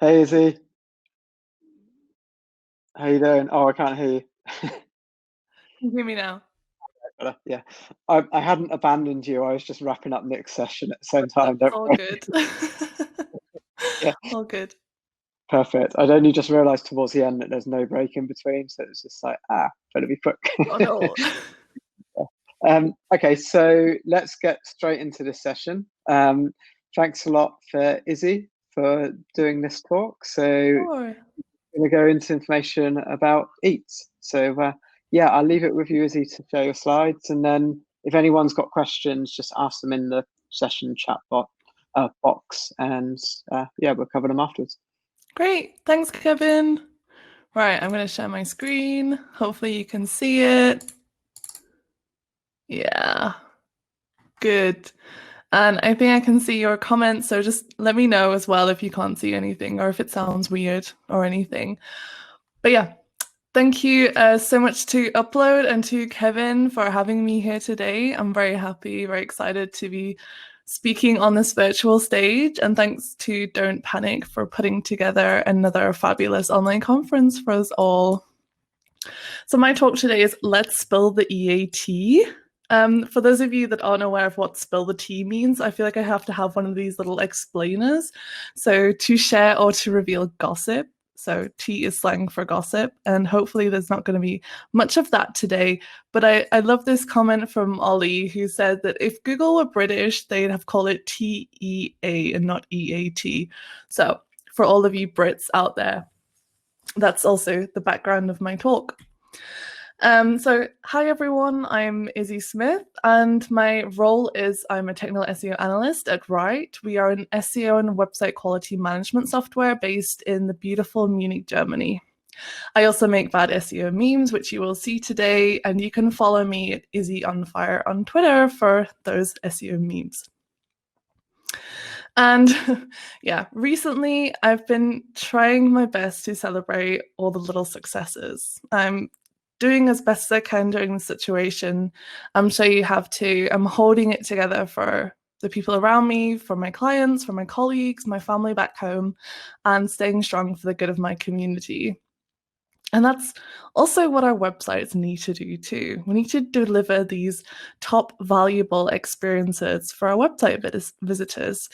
Hey Izzy, how you doing? Oh, I can't hear you. Can you hear me now? Yeah, I hadn't abandoned you. I was just wrapping up Nick's session at the same time. That's Don't all worry. good. Yeah, All good. perfect. I'd only just realised towards the end that there's no break in between, so it's just like better be quick. Oh no. Okay, so let's get straight into this session. Thanks a lot for Izzy for doing this talk. So Sure. going to go into information about Eats. So yeah, I'll leave it with you, Izzy, to share your slides, and then if anyone's got questions, just ask them in the session chat box, and yeah, we'll cover them afterwards. Great. Thanks, Kevin. Right, I'm going to share my screen. Hopefully you can see it. Yeah, good. And I think I can see your comments, so just let me know as well if you can't see anything or if it sounds weird or anything. But yeah, thank you so much to Upload and to Kevin for having me here today. I'm very happy, very excited to be speaking on this virtual stage. And thanks to Don't Panic for putting together another fabulous online conference for us all. So my talk today is Let's Spill the EAT. For those of you that aren't aware of what spill the tea means, I feel like I have to have one of these little explainers. So to share or to reveal gossip. So tea is slang for gossip, and hopefully there's not going to be much of that today. But I love this comment from Ollie, who said that if Google were British, they'd have called it TEA and not EAT. So for all of you Brits out there, that's also the background of my talk. So hi everyone, I'm Izzy Smith, and my role is I'm a technical SEO analyst at Write. We are an SEO and website quality management software based in the beautiful Munich, Germany. I also make bad SEO memes, which you will see today, and you can follow me at Izzy on Fire on Twitter for those SEO memes. And yeah, recently I've been trying my best to celebrate all the little successes. I'm doing as best as I can during the situation. I'm sure you have too. I'm holding it together for the people around me, for my clients, for my colleagues, my family back home, and staying strong for the good of my community. And that's also what our websites need to do too. We need to deliver these top valuable experiences for our website visitors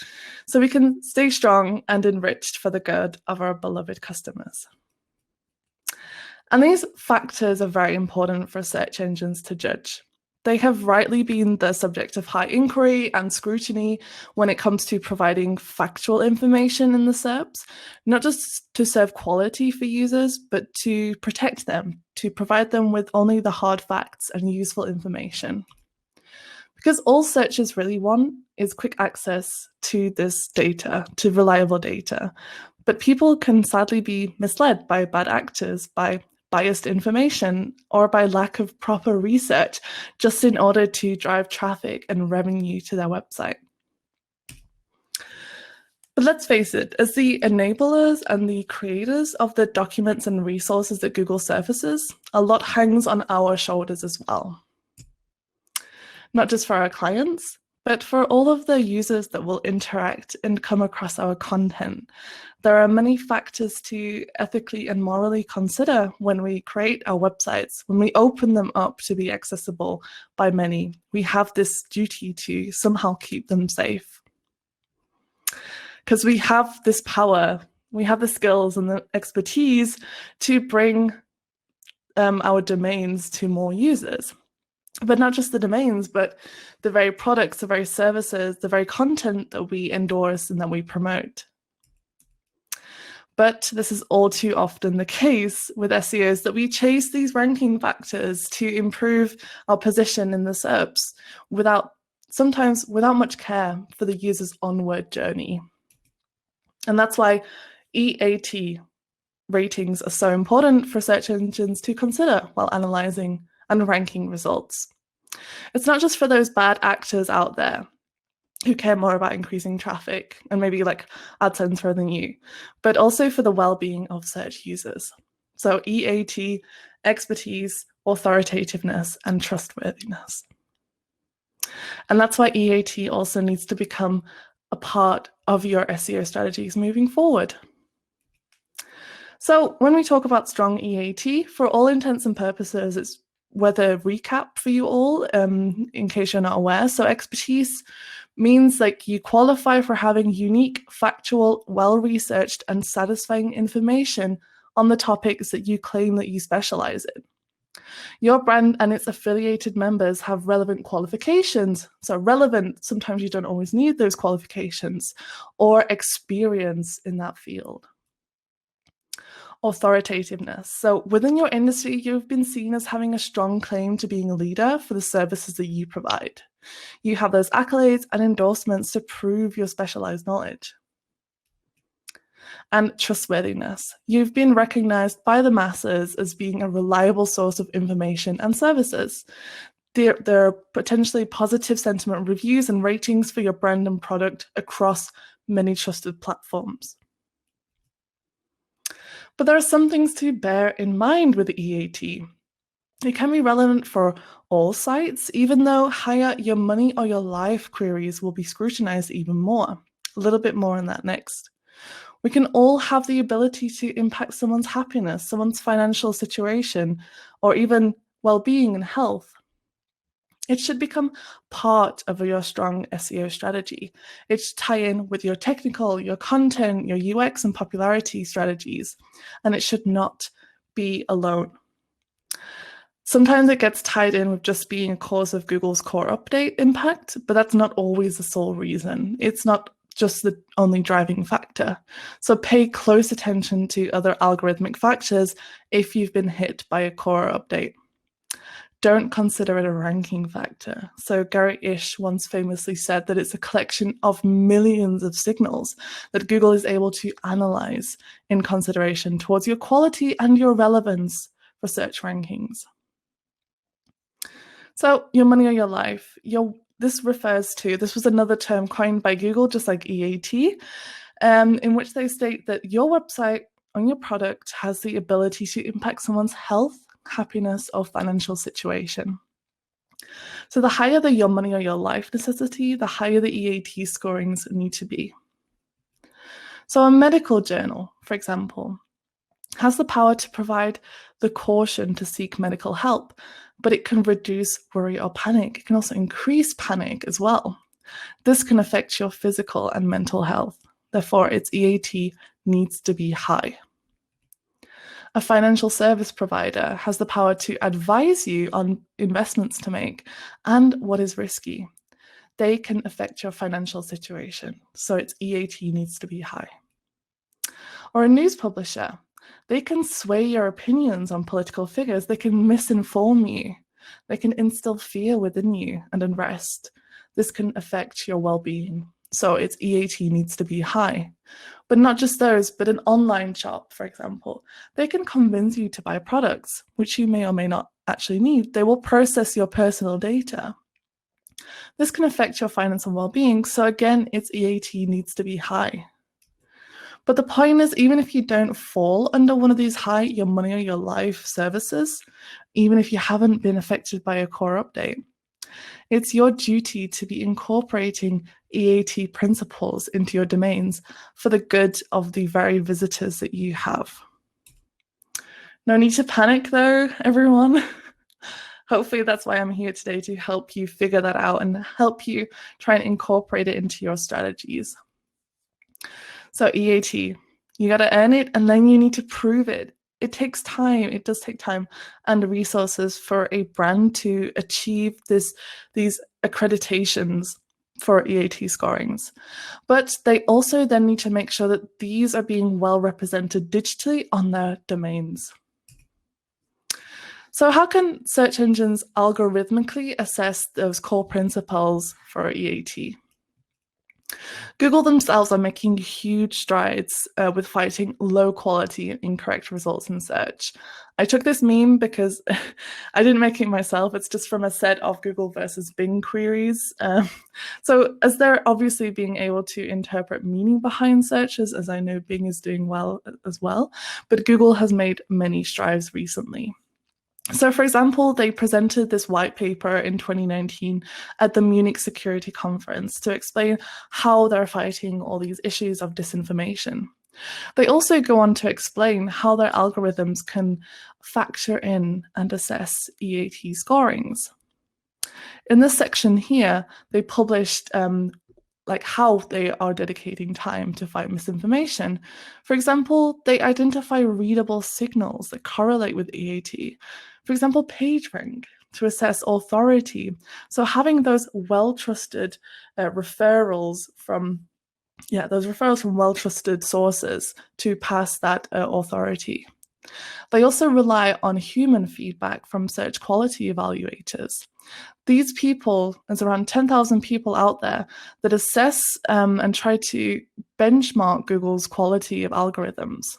so we can stay strong and enriched for the good of our beloved customers. And these factors are very important for search engines to judge. They have rightly been the subject of high inquiry and scrutiny when it comes to providing factual information in the SERPs, not just to serve quality for users, but to protect them, to provide them with only the hard facts and useful information. Because all searchers really want is quick access to this data, to reliable data. But people can sadly be misled by bad actors, by biased information, or by lack of proper research just in order to drive traffic and revenue to their website. But let's face it, as the enablers and the creators of the documents and resources that Google surfaces, a lot hangs on our shoulders as well. Not just for our clients, but for all of the users that will interact and come across our content. There are many factors to ethically and morally consider when we create our websites, when we open them up to be accessible by many. We have this duty to somehow keep them safe. Because we have this power, we have the skills and the expertise to bring our domains to more users. But not just the domains, but the very products, the very services, the very content that we endorse and that we promote. But this is all too often the case with SEOs, that we chase these ranking factors to improve our position in the SERPs sometimes without much care for the user's onward journey. And that's why EAT ratings are so important for search engines to consider while analyzing and ranking results. It's not just for those bad actors out there who care more about increasing traffic and maybe like AdSense than you, but also for the well-being of search users. So EAT, expertise, authoritativeness, and trustworthiness. And that's why EAT also needs to become a part of your SEO strategies moving forward. So when we talk about strong EAT, for all intents and purposes, it's whether recap for you all, in case you're not aware. So expertise means like you qualify for having unique, factual, well-researched and satisfying information on the topics that you claim that you specialize in. Your brand and its affiliated members have relevant qualifications. So relevant, sometimes you don't always need those qualifications, or experience in that field. Authoritativeness. So within your industry, you've been seen as having a strong claim to being a leader for the services that you provide. You have those accolades and endorsements to prove your specialized knowledge. And trustworthiness. You've been recognized by the masses as being a reliable source of information and services. There are potentially positive sentiment reviews and ratings for your brand and product across many trusted platforms. But there are some things to bear in mind with EAT. It can be relevant for all sites, even though higher your money or your life queries will be scrutinized even more. A little bit more on that next. We can all have the ability to impact someone's happiness, someone's financial situation, or even well-being and health. It should become part of your strong SEO strategy. It should tie in with your technical, your content, your UX and popularity strategies, and it should not be alone. Sometimes it gets tied in with just being a cause of Google's core update impact, but that's not always the sole reason. It's not just the only driving factor. So pay close attention to other algorithmic factors if you've been hit by a core update. Don't consider it a ranking factor. So Gary Ish once famously said that it's a collection of millions of signals that Google is able to analyze in consideration towards your quality and your relevance for search rankings. So your money or your life, this was another term coined by Google, just like EAT, in which they state that your website on your product has the ability to impact someone's health, happiness, or financial situation. So the higher your money or your life necessity, the higher the EAT scorings need to be. So a medical journal, for example, has the power to provide the caution to seek medical help, but it can reduce worry or panic. It can also increase panic as well. This can affect your physical and mental health. Therefore, its EAT needs to be high. A financial service provider has the power to advise you on investments to make and what is risky. They can affect your financial situation, so its EAT needs to be high. Or a news publisher. They can sway your opinions on political figures. They can misinform you. They can instill fear within you and unrest. This can affect your well-being. So its EAT needs to be high. But not just those, but an online shop, for example. They can convince you to buy products, which you may or may not actually need. They will process your personal data. This can affect your finance and well-being. So again, its EAT needs to be high. But the point is, even if you don't fall under one of these high, your money or your life services, even if you haven't been affected by a core update, it's your duty to be incorporating EAT principles into your domains for the good of the very visitors that you have. No need to panic though, everyone. Hopefully that's why I'm here today, to help you figure that out and help you try and incorporate it into your strategies. So EAT, you got to earn it, and then you need to prove it. It takes time. It does take time and resources for a brand to achieve these accreditations for EAT scorings. But they also then need to make sure that these are being well represented digitally on their domains. So how can search engines algorithmically assess those core principles for EAT? Google themselves are making huge strides with fighting low quality and incorrect results in search. I took this meme because I didn't make it myself. It's just from a set of Google versus Bing queries. So as they're obviously being able to interpret meaning behind searches, as I know Bing is doing well as well, but Google has made many strides recently. So, for example, they presented this white paper in 2019 at the Munich Security Conference to explain how they're fighting all these issues of disinformation. They also go on to explain how their algorithms can factor in and assess EAT scorings. In this section here, they published how they are dedicating time to fight misinformation. For example, they identify readable signals that correlate with EAT. For example, PageRank to assess authority. So having those well-trusted referrals from well-trusted sources to pass that authority. They also rely on human feedback from search quality evaluators. These people, there's around 10,000 people out there that assess and try to benchmark Google's quality of algorithms.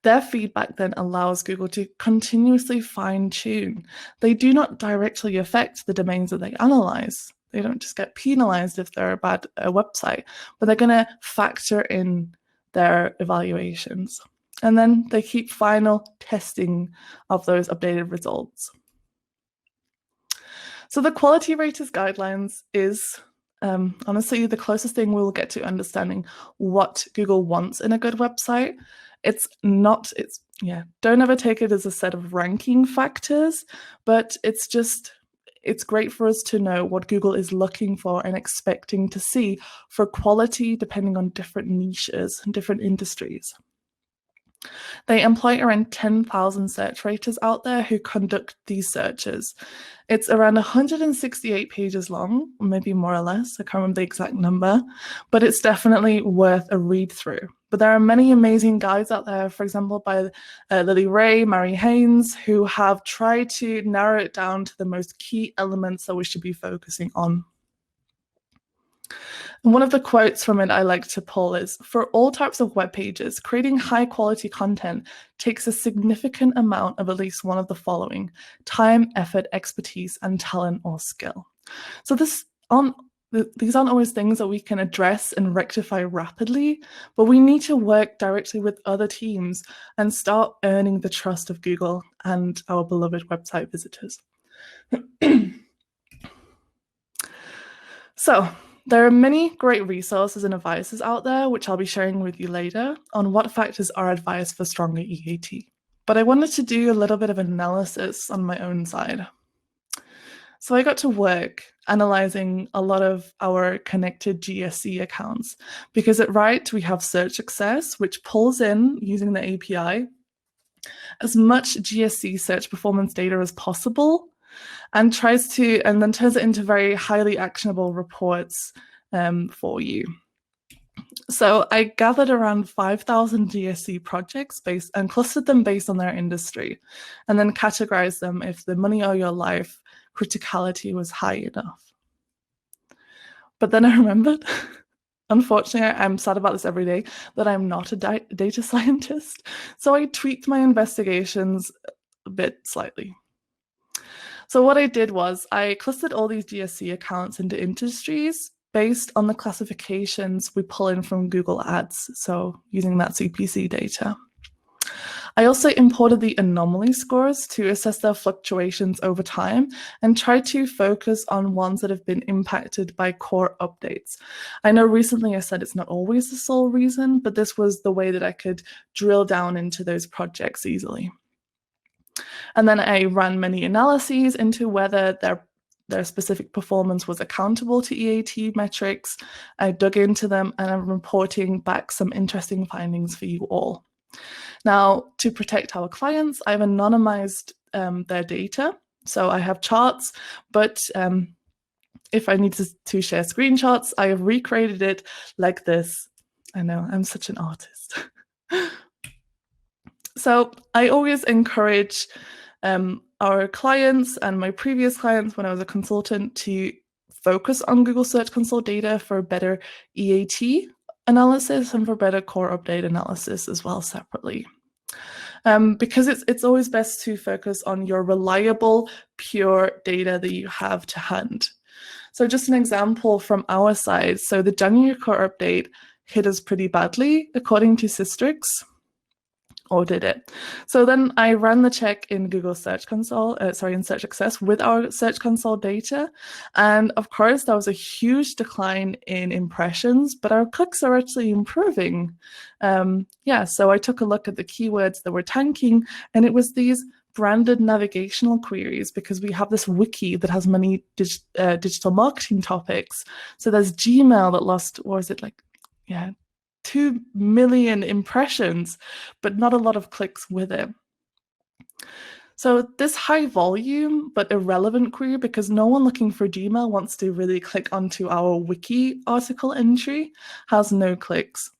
Their feedback then allows Google to continuously fine-tune. They do not directly affect the domains that they analyze. They don't just get penalized if they're a bad website, but they're going to factor in their evaluations. And then they keep final testing of those updated results. So the quality raters guidelines is honestly the closest thing we'll get to understanding what Google wants in a good website. Don't ever take it as a set of ranking factors, but it's great for us to know what Google is looking for and expecting to see for quality depending on different niches and different industries. They employ around 10,000 search raters out there who conduct these searches. It's around 168 pages long, maybe more or less. I can't remember the exact number, but it's definitely worth a read through. But there are many amazing guides out there, for example, by Lily Ray, Mary Haynes, who have tried to narrow it down to the most key elements that we should be focusing on. And one of the quotes from it I like to pull is, for all types of web pages, creating high quality content takes a significant amount of at least one of the following: time, effort, expertise, and talent or skill. So these aren't always things that we can address and rectify rapidly, but we need to work directly with other teams and start earning the trust of Google and our beloved website visitors. So, there are many great resources and advices out there, which I'll be sharing with you later, on what factors are advised for stronger EAT. But I wanted to do a little bit of analysis on my own side. So I got to work analyzing a lot of our connected GSC accounts, because at Right, we have Search Success, which pulls in, using the API, as much GSC search performance data as possible, and then turns it into very highly actionable reports for you. So I gathered around 5,000 GSC projects and clustered them based on their industry, and then categorized them if the money or your life criticality was high enough. But then I remembered, unfortunately, I'm sad about this every day, that I'm not a data scientist. So I tweaked my investigations a bit slightly. So what I did was I clustered all these GSC accounts into industries based on the classifications we pull in from Google Ads, so using that CPC data. I also imported the anomaly scores to assess their fluctuations over time and try to focus on ones that have been impacted by core updates. I know recently I said it's not always the sole reason, but this was the way that I could drill down into those projects easily. And then I ran many analyses into whether their specific performance was accountable to EAT metrics. I dug into them, and I'm reporting back some interesting findings for you all. Now, to protect our clients, I've anonymized their data. So I have charts, but if I need to share screenshots, I have recreated it like this. I know, I'm such an artist. So I always encourage our clients and my previous clients when I was a consultant to focus on Google Search Console data for better EAT analysis and for better core update analysis as well separately. Because it's always best to focus on your reliable, pure data that you have to hand. So just an example from our side. So the January core update hit us pretty badly, according to Systrix. or did it? So then I ran the check in Google Search Console, in Search Success with our Search Console data. And of course, there was a huge decline in impressions, but our clicks are actually improving. So I took a look at the keywords that were tanking, and it was these branded navigational queries, because we have this wiki that has many digital marketing topics. So there's Gmail that lost, 2 million impressions, but not a lot of clicks with it. So this high volume but irrelevant query, because no one looking for Gmail wants to really click onto our wiki article entry, has no clicks.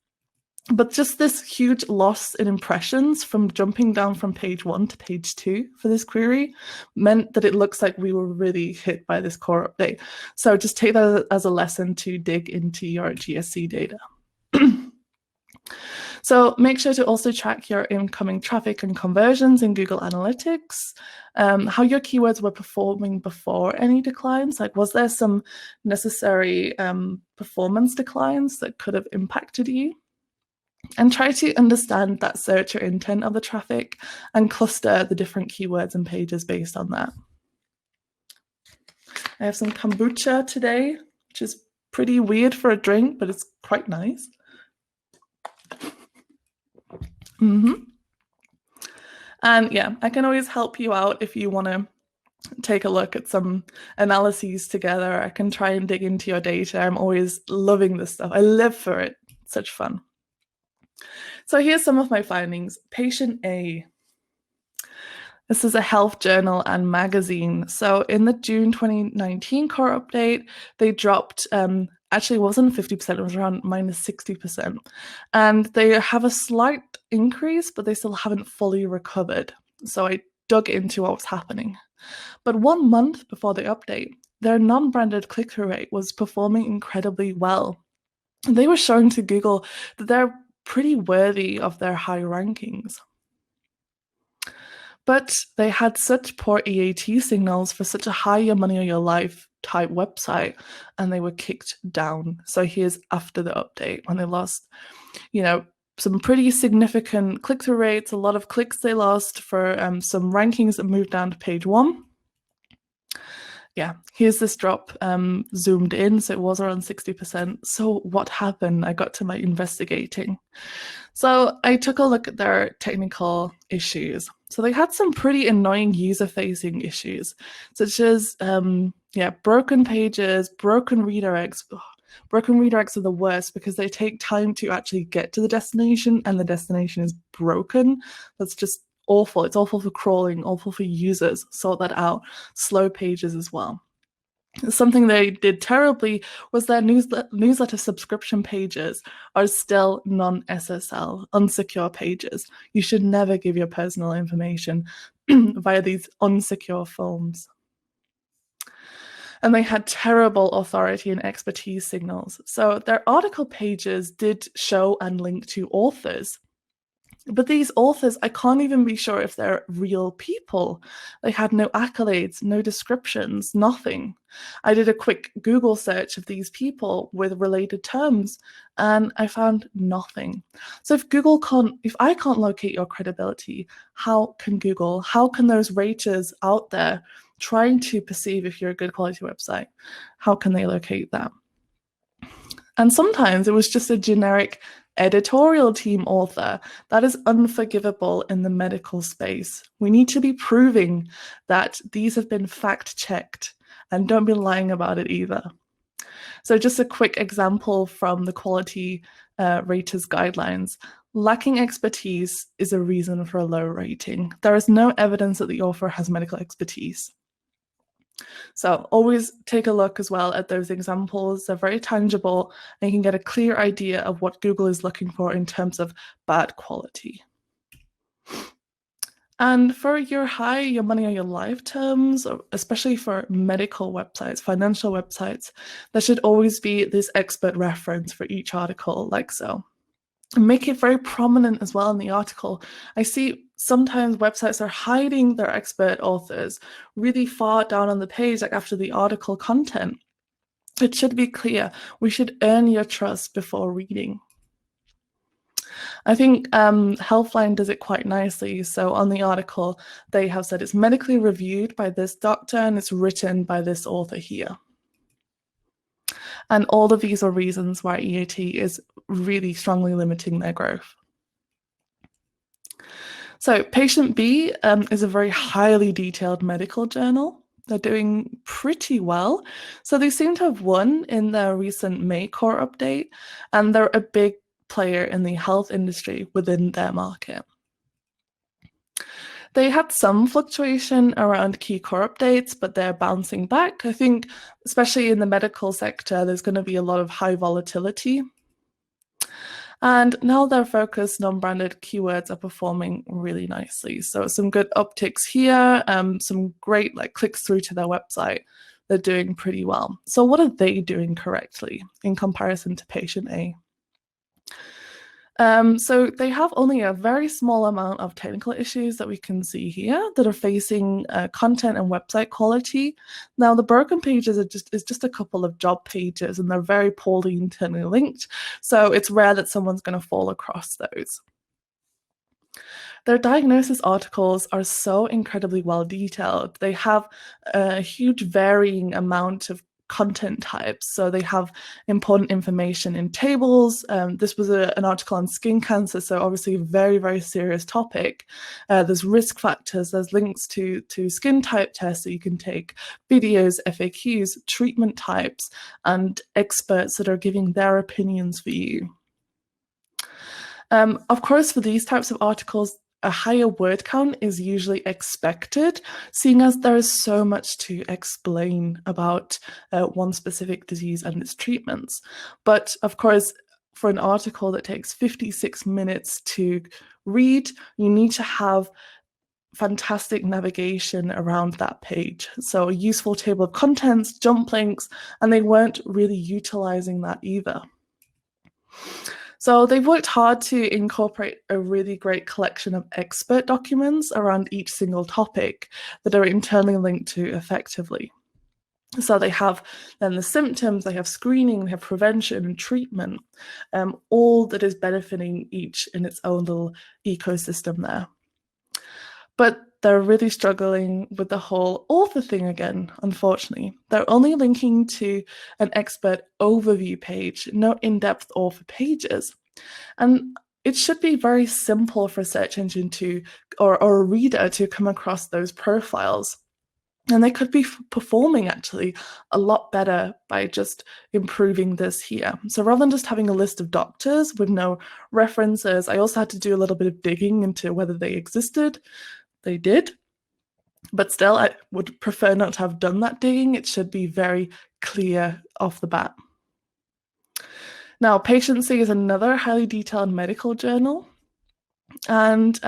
But just this huge loss in impressions from jumping down from page 1 to page 2 for this query meant that it looks like we were really hit by this core update. So just take that as a lesson to dig into your GSC data. So make sure to also track your incoming traffic and conversions in Google Analytics, how your keywords were performing before any declines. Like, was there some necessary performance declines that could have impacted you? And try to understand that searcher intent of the traffic and cluster the different keywords and pages based on that. I have some kombucha today, which is pretty weird for a drink, but it's quite nice. And yeah, I can always help you out if you want to take a look at some analyses together. I can try and dig into your data. I'm always loving this stuff. I live for it. It's such fun. So here's some of my findings. Patient A. This is a health journal and magazine. So in the June 2019 core update, they dropped, actually it wasn't 50%, it was around minus 60%. And they have a slight increase, but they still haven't fully recovered. So I dug into what was happening. But 1 month before the update, their non-branded click-through rate was performing incredibly well. They were showing to Google that they're pretty worthy of their high rankings. But they had such poor EAT signals for such a high your money or your life type website, and they were kicked down. So here's after the update, when they lost, some pretty significant click-through rates, a lot of clicks they lost for some rankings that moved down to page 1. Yeah, here's this drop zoomed in, so it was around 60%. So what happened? I got to my investigating. So I took a look at their technical issues. So they had some pretty annoying user-facing issues, such as broken pages, broken redirects. Broken redirects are the worst because they take time to actually get to the destination, and the destination is broken. That's just awful. It's awful for crawling, awful for users. Sort that out. Slow pages as well. Something they did terribly was their newsletter subscription pages are still non-SSL, unsecure pages. You should never give your personal information via these unsecure forms. And they had terrible authority and expertise signals. So their article pages did show and link to authors. But these authors, I can't even be sure if they're real people. They had no accolades, no descriptions, nothing. I did a quick Google search of these people with related terms, and I found nothing. So if I can't locate your credibility, how can Google, how can those raters out there trying to perceive if you're a good quality website, how can they locate that? And sometimes it was just a generic editorial team author. That is unforgivable in the medical space. We need to be proving that these have been fact-checked, and don't be lying about it either. So just a quick example from the quality raters guidelines. Lacking expertise is a reason for a low rating. There is no evidence that the author has medical expertise. So always take a look as well at those examples. They're very tangible, and you can get a clear idea of what Google is looking for in terms of bad quality. And for your high, your money or your life terms, especially for medical websites, financial websites, there should always be this expert reference for each article, like so. And make it very prominent as well in the article. I see sometimes websites are hiding their expert authors really far down on the page, like after the article content. It should be clear. We should earn your trust before reading. I think Healthline does it quite nicely. So on the article, they have said it's medically reviewed by this doctor and it's written by this author here. And all of these are reasons why EAT is really strongly limiting their growth. So Patient B is a very highly detailed medical journal. They're doing pretty well. So they seem to have won in their recent May core update, and they're a big player in the health industry within their market. They had some fluctuation around key core updates, but they're bouncing back. I think, especially in the medical sector, there's going to be a lot of high volatility. And now their focused non-branded keywords are performing really nicely. So some good upticks here, some great clicks through to their website. They're doing pretty well. So what are they doing correctly in comparison to Patient A? So they have only a very small amount of technical issues that we can see here that are facing content and website quality. Now the broken pages are just a couple of job pages, and they're very poorly internally linked. So it's rare that someone's going to fall across those. Their diagnosis articles are so incredibly well detailed. They have a huge varying amount of content types. So they have important information in tables. This was an article on skin cancer, so obviously a very, very serious topic. There's risk factors, there's links to skin type tests that you can take, videos, FAQs, treatment types, and experts that are giving their opinions for you. Of course, for these types of articles, a higher word count is usually expected, seeing as there is so much to explain about one specific disease and its treatments. But of course, for an article that takes 56 minutes to read, you need to have fantastic navigation around that page. So a useful table of contents, jump links, and they weren't really utilizing that either. So they've worked hard to incorporate a really great collection of expert documents around each single topic that are internally linked to effectively. So they have then the symptoms, they have screening, they have prevention and treatment, all that is benefiting each in its own little ecosystem there. But they're really struggling with the whole author thing again, unfortunately. They're only linking to an expert overview page, no in-depth author pages. And it should be very simple for a search engine to, or a reader to come across those profiles. And they could be performing actually a lot better by just improving this here. So rather than just having a list of doctors with no references, I also had to do a little bit of digging into whether they existed. They did, but still I would prefer not to have done that digging. It should be very clear off the bat. Now, Patient C is another highly detailed medical journal, and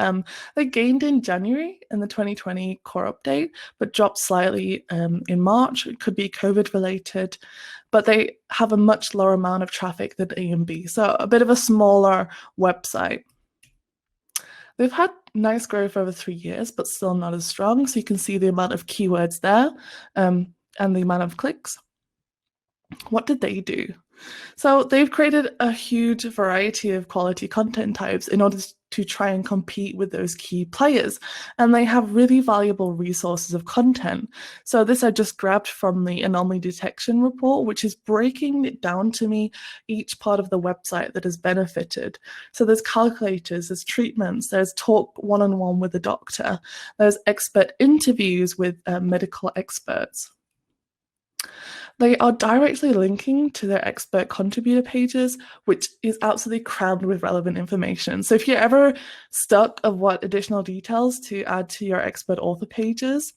they gained in January in the 2020 core update, but dropped slightly in March. It could be COVID related, but they have a much lower amount of traffic than A and B, so a bit of a smaller website. They've had nice growth over 3 years, but still not as strong. So you can see the amount of keywords there and the amount of clicks. What did they do? So they've created a huge variety of quality content types in order to try and compete with those key players. And they have really valuable resources of content. So this I just grabbed from the anomaly detection report, which is breaking it down to me each part of the website that has benefited. So there's calculators, there's treatments, there's talk one-on-one with a doctor, there's expert interviews with medical experts. They are directly linking to their expert contributor pages, which is absolutely crammed with relevant information. So if you're ever stuck of what additional details to add to your expert author pages,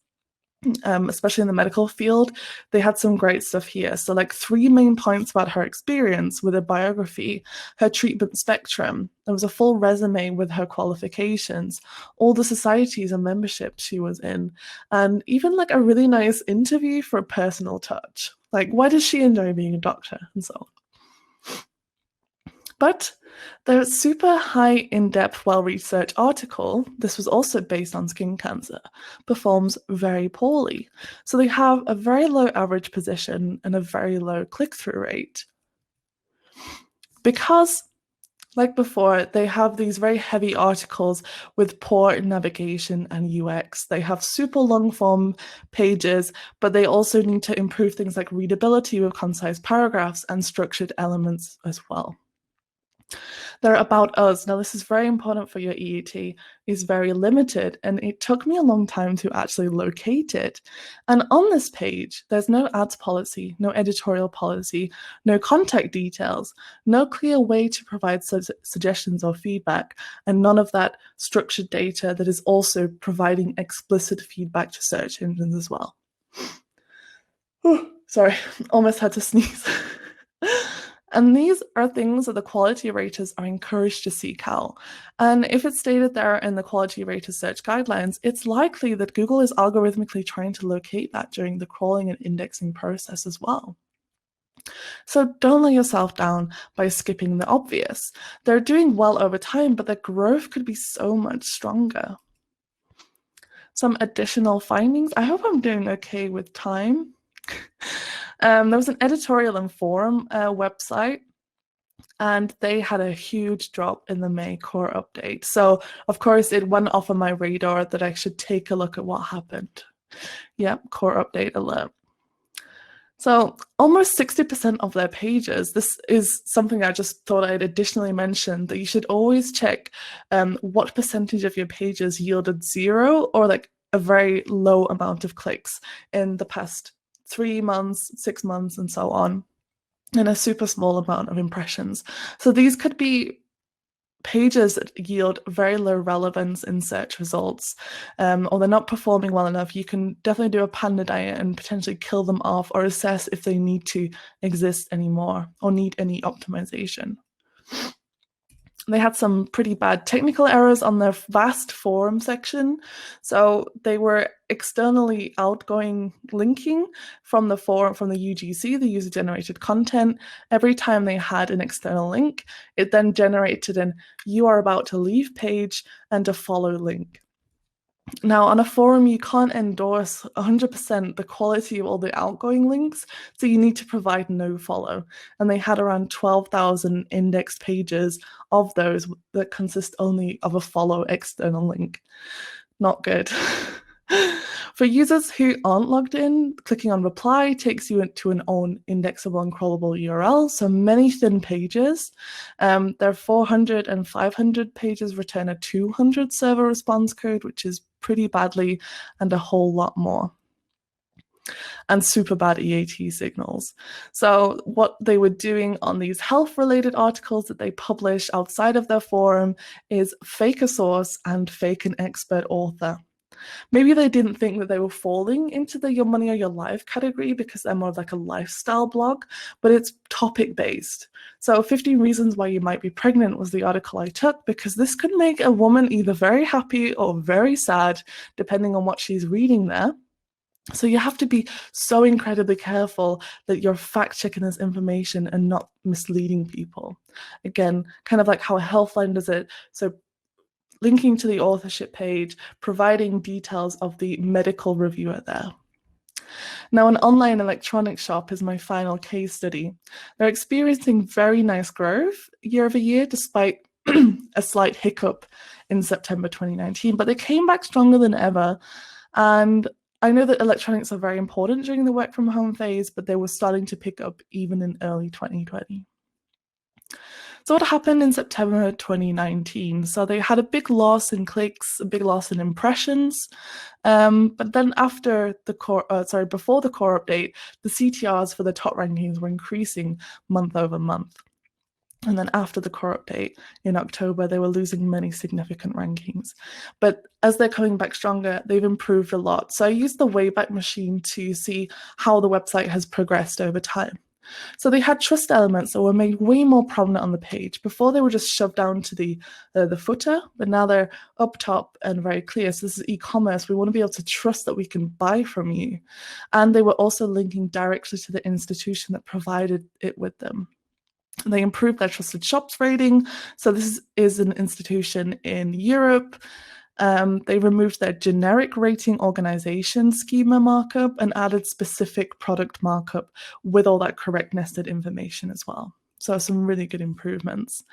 especially in the medical field, they had some great stuff here. So 3 main points about her experience with a biography, her treatment spectrum. There was a full resume with her qualifications, all the societies and membership she was in, and even a really nice interview for a personal touch. Why does she enjoy being a doctor and so on. But the super high, in-depth, well-researched article, this was also based on skin cancer, performs very poorly. So they have a very low average position and a very low click-through rate. Because Like before, they have these very heavy articles with poor navigation and UX. They have super long form pages, but they also need to improve things like readability with concise paragraphs and structured elements as well. Their About Us, now this is very important for your EET, is very limited, and it took me a long time to actually locate it. And on this page, there's no ads policy, no editorial policy, no contact details, no clear way to provide suggestions or feedback, and none of that structured data that is also providing explicit feedback to search engines as well. Sorry, almost had to sneeze. And these are things that the quality raters are encouraged to seek out. And if it's stated there in the quality rater search guidelines, it's likely that Google is algorithmically trying to locate that during the crawling and indexing process as well. So don't let yourself down by skipping the obvious. They're doing well over time, but their growth could be so much stronger. Some additional findings. I hope I'm doing okay with time. There was an editorial and forum website, and they had a huge drop in the May core update. So, of course, it went off on my radar that I should take a look at what happened. Yep, core update alert. So almost 60% of their pages, this is something I just thought I'd additionally mention, that you should always check what percentage of your pages yielded 0 or like a very low amount of clicks in the past 3 months, 6 months, and so on, and a super small amount of impressions. So these could be pages that yield very low relevance in search results, or they're not performing well enough. You can definitely do a panda diet and potentially kill them off, or assess if they need to exist anymore or need any optimization. They had some pretty bad technical errors on their vast forum section. So they were externally outgoing linking from the forum, from the UGC, the user-generated content. Every time they had an external link, it then generated an "you are about to leave" page and a follow link. Now, on a forum, you can't endorse 100% the quality of all the outgoing links, so you need to provide no follow. And they had around 12,000 indexed pages of those that consist only of a follow external link. Not good. For users who aren't logged in, clicking on reply takes you into an own indexable and crawlable URL, so many thin pages. Their 400 and 500 pages return a 200 server response code, which is pretty badly, and a whole lot more. And super bad EAT signals. So what they were doing on these health-related articles that they publish outside of their forum is fake a source and fake an expert author. Maybe they didn't think that they were falling into the your money or your life category because they're more of like a lifestyle blog, but it's topic based. So 15 Reasons Why You Might Be Pregnant was the article I took, because this could make a woman either very happy or very sad, depending on what she's reading there. So you have to be so incredibly careful that you're fact checking this information and not misleading people. Again, kind of like how Healthline does it. So linking to the authorship page, providing details of the medical reviewer there. Now, an online electronics shop is my final case study. They're experiencing very nice growth year over year, despite a slight hiccup in September 2019, but they came back stronger than ever. And I know that electronics are very important during the work from home phase, but they were starting to pick up even in early 2020. So what happened in September 2019? So they had a big loss in clicks, a big loss in impressions, but then after the before the core update, the CTRs for the top rankings were increasing month over month. And then after the core update in October, they were losing many significant rankings. But as they're coming back stronger, they've improved a lot. So I used the Wayback Machine to see how the website has progressed over time. So they had trust elements that were made way more prominent on the page. Before, they were just shoved down to the footer, but now they're up top and very clear. So this is e-commerce. We want to be able to trust that we can buy from you. And they were also linking directly to the institution that provided it with them. They improved their trusted shops rating. So this is an institution in Europe. They removed their generic rating organization schema markup and added specific product markup with all that correct nested information as well. So some really good improvements.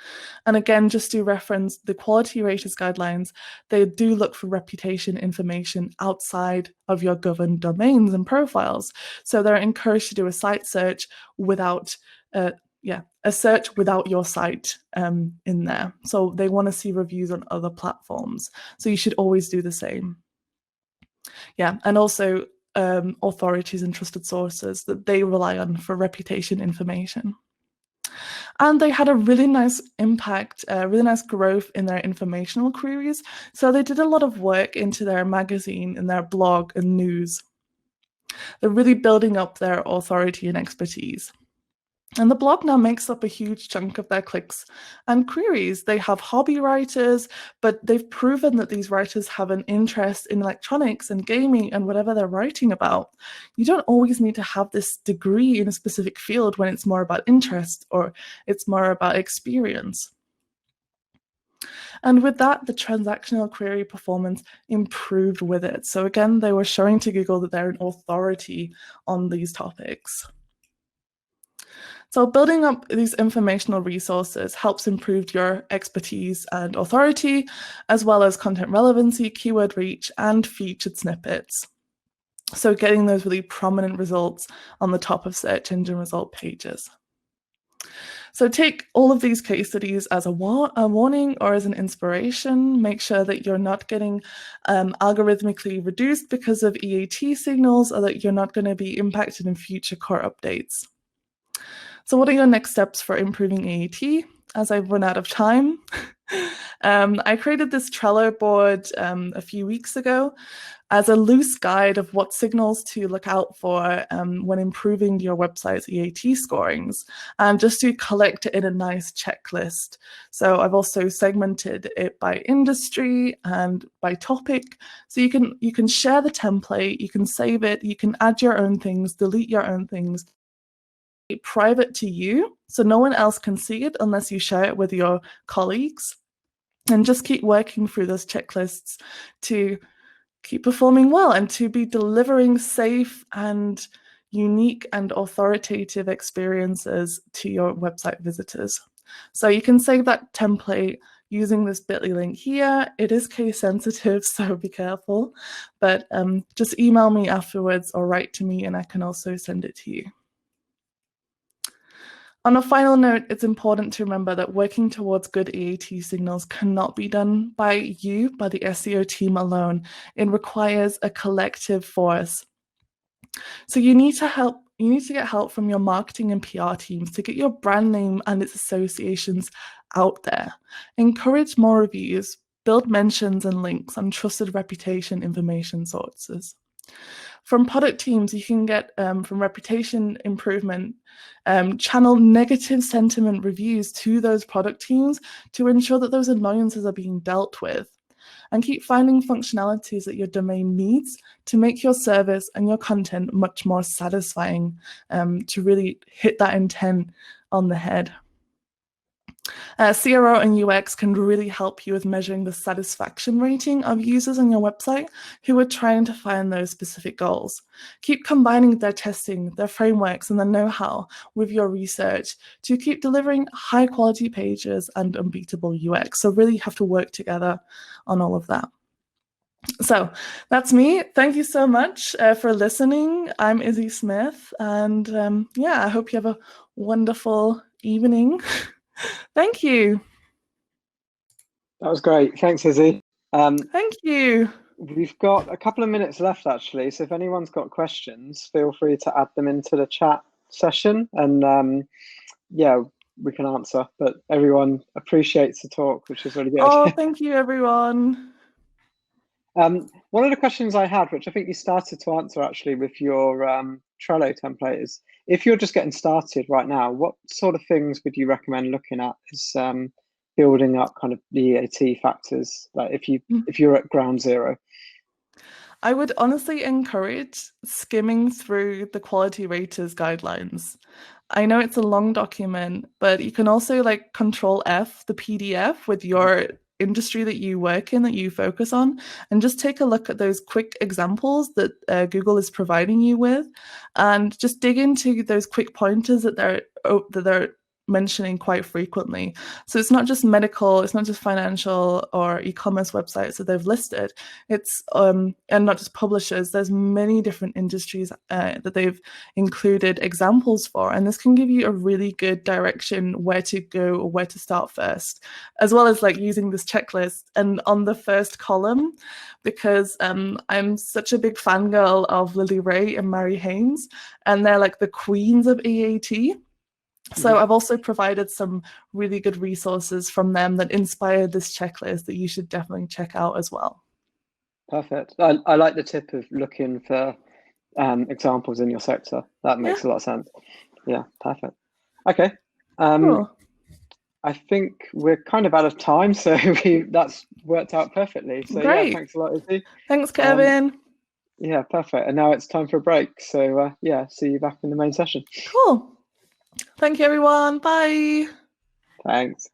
And again, just to reference the quality raters guidelines, they do look for reputation information outside of your governed domains and profiles. So they're encouraged to do a site search without a search without your site in there. So they want to see reviews on other platforms. So you should always do the same. Yeah, and also authorities and trusted sources that they rely on for reputation information. And they had a really nice impact, really nice growth in their informational queries. So they did a lot of work into their magazine and their blog and news. They're really building up their authority and expertise. And the blog now makes up a huge chunk of their clicks and queries. They have hobby writers, but they've proven that these writers have an interest in electronics and gaming and whatever they're writing about. You don't always need to have this degree in a specific field when it's more about interest or it's more about experience. And with that, the transactional query performance improved with it. So again, they were showing to Google that they're an authority on these topics. So building up these informational resources helps improve your expertise and authority, as well as content relevancy, keyword reach, and featured snippets. So getting those really prominent results on the top of search engine result pages. So take all of these case studies as a warning or as an inspiration. Make sure that you're not getting algorithmically reduced because of EAT signals, or that you're not going to be impacted in future core updates. So what are your next steps for improving AET? As I've run out of time, I created this Trello board a few weeks ago as a loose guide of what signals to look out for when improving your website's EAT scorings, and just to collect it in a nice checklist. So I've also segmented it by industry and by topic. So you can share the template, you can save it, you can add your own things, delete your own things. Private to you, so no one else can see it unless you share it with your colleagues, and just keep working through those checklists to keep performing well and to be delivering safe and unique and authoritative experiences to your website visitors. So you can save that template using this bit.ly link here. It is case sensitive, so be careful, but just email me afterwards or write to me and I can also send it to you. On a final note, it's important to remember that working towards good EAT signals cannot be done by you, by the SEO team alone. It requires a collective force. So you need to get help from your marketing and PR teams to get your brand name and its associations out there. Encourage more reviews, build mentions and links on trusted reputation information sources. From product teams, you can get, from reputation improvement, channel negative sentiment reviews to those product teams to ensure that those annoyances are being dealt with. And keep finding functionalities that your domain needs to make your service and your content much more satisfying, to really hit that intent on the head. CRO and UX can really help you with measuring the satisfaction rating of users on your website who are trying to find those specific goals. Keep combining their testing, their frameworks, and their know-how with your research to keep delivering high-quality pages and unbeatable UX. So really have to work together on all of that. So that's me. Thank you so much for listening. I'm Izzi Smith, and I hope you have a wonderful evening. Thank you. That was great. Thanks, Izzi. Thank you. We've got a couple of minutes left, actually. So if anyone's got questions, feel free to add them into the chat session, and we can answer. But everyone appreciates the talk, which is really good. Oh, thank you, everyone. One of the questions I had, which I think you started to answer actually with your Trello template, is if you're just getting started right now, what sort of things would you recommend looking at as building up kind of the EAT factors, like if you're at ground zero? I would honestly encourage skimming through the quality raters guidelines. I know it's a long document, but you can also Control F the PDF with your industry that you work in, that you focus on, and just take a look at those quick examples that Google is providing you with, and just dig into those quick pointers that they're mentioning quite frequently. So it's not just medical, it's not just financial or e-commerce websites that they've listed. It's and not just publishers. There's many different industries that they've included examples for, and this can give you a really good direction where to go or where to start first, as well as like using this checklist. And on the first column, because I'm such a big fangirl of Lily Ray and Mary Haynes, and they're like the queens of EAT. So I've also provided some really good resources from them that inspired this checklist that you should definitely check out as well. Perfect. I like the tip of looking for examples in your sector. That makes a lot of sense. Yeah, perfect. Okay. Cool. I think we're kind of out of time, so that's worked out perfectly. So Great. Yeah, thanks a lot, Izzi. Thanks, Kevin. Yeah, perfect. And now it's time for a break. So yeah, see you back in the main session. Cool. Thank you, everyone. Bye. Thanks.